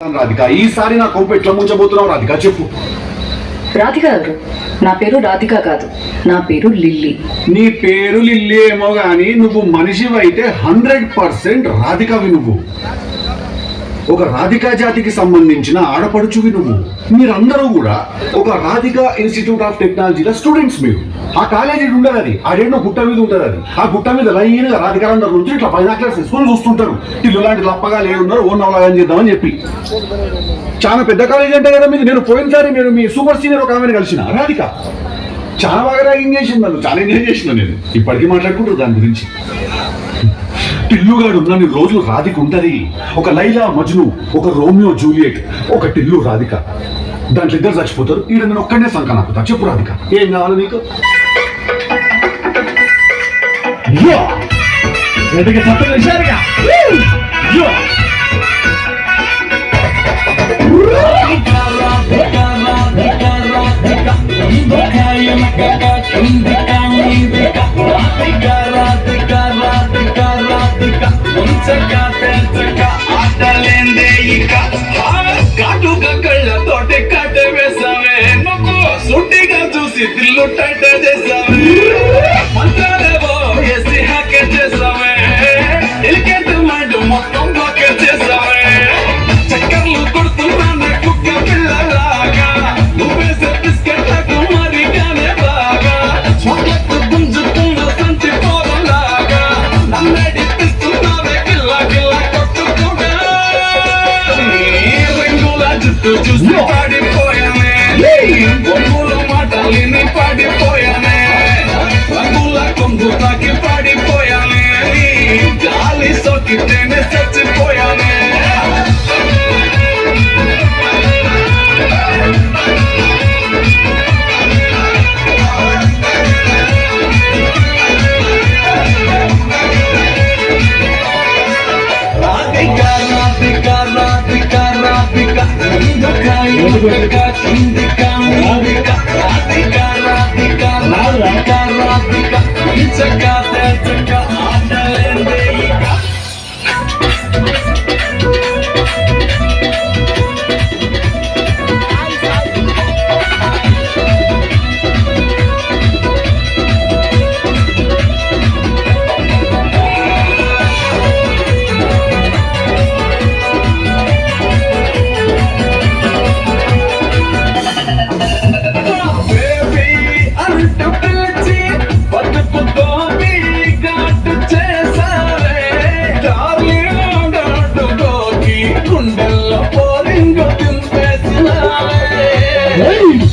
రాధిక ఈసారి నా కోపం ఎట్లా ముంచబోతున్నావు రాధిక చెప్పు. రాధిక ఎవరు? నా పేరు రాధిక కాదు, నా పేరు లిల్లీ. నీ పేరు లిల్లీ ఏమో గాని నువ్వు మనిషివైతే 100% రాధికవి. నువ్వు ఒక రాధికా జాతికి సంబంధించిన ఆడపడుచువి. నువ్వు మీరందరూ కూడా ఒక రాధికా ఇన్స్టిట్యూట్ ఆఫ్ టెక్నాలజీలో స్టూడెంట్స్. మీరు ఆ కాలేజీ ఉండదు, అది ఆడేనో గుట్ట మీద ఉంటుంది. అది ఆ గుట్ట మీద లైన్గా రాధికారందరూ నుంచి ఇట్లా బైనాక్యులర్స్ తీసుకొని చూస్తుంటారు. ఇల్లు లాంటి లప్పగా లేడున్నారు, ఓన్ అవలాగని చేద్దామని చెప్పి. చాలా పెద్ద కాలేజీ అంటే కదా మీది. నేను పోయినసారి నేను మీ సూపర్ సీనియర్ ఒక ఆమెను కలిసిన రాధిక. చాలా బాగా ర్యాగింగ్ చేసింది, నన్ను చాలా ఎంజాయ్ చేసిన. నేను ఇప్పటికీ మాట్లాడుకుంటారు దాని గురించి. టిల్లుగాడు ఉన్నన్ని రోజులు రాధిక ఉంటది. ఒక లైలా మజ్ను, ఒక రోమియో జూలియట్, ఒక టిల్లు రాధిక. దాంట్లో ఇద్దరు చచ్చిపోతారు. ఈడ నేను ఒక్కడే సంక నాకు చెప్పు రాధిక, ఏం కావాలి నీకు? కళ్ళతోటి కట్ట వేసావే నువ్వు, సుట్టిగా చూసి దిల్లు టైట్ చేసావే, మంత్రాలేవో వేసి హ్యాక్ చేసావే, ఎలికెట్ మైండ్ మొత్తం బ్లాక్ చేసావే, చక్కర్లు కొడుతున్నా కుక్క పిల్లలాగా, నువ్వేసే బిస్కెట్లకు మరిగానే బాగా, స్వాగత్తు గుంజుతున్న సంచి పోరలాగా, నన్నడిపిస్తున్నావే గిల్ల గిల్ల కొట్టుకుగా, రింగుల జుట్టు చూసి పాడిపోయానే, బొమ్ముల మాటలిని పాడిపోయానే, రంగుల కొంగు తాకి పాడిపోయానే, గాలి సోకితేనే చచ్చిపోయానే.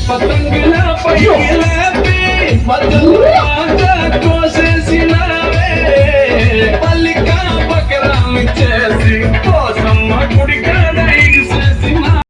పతంగుల పై లేపి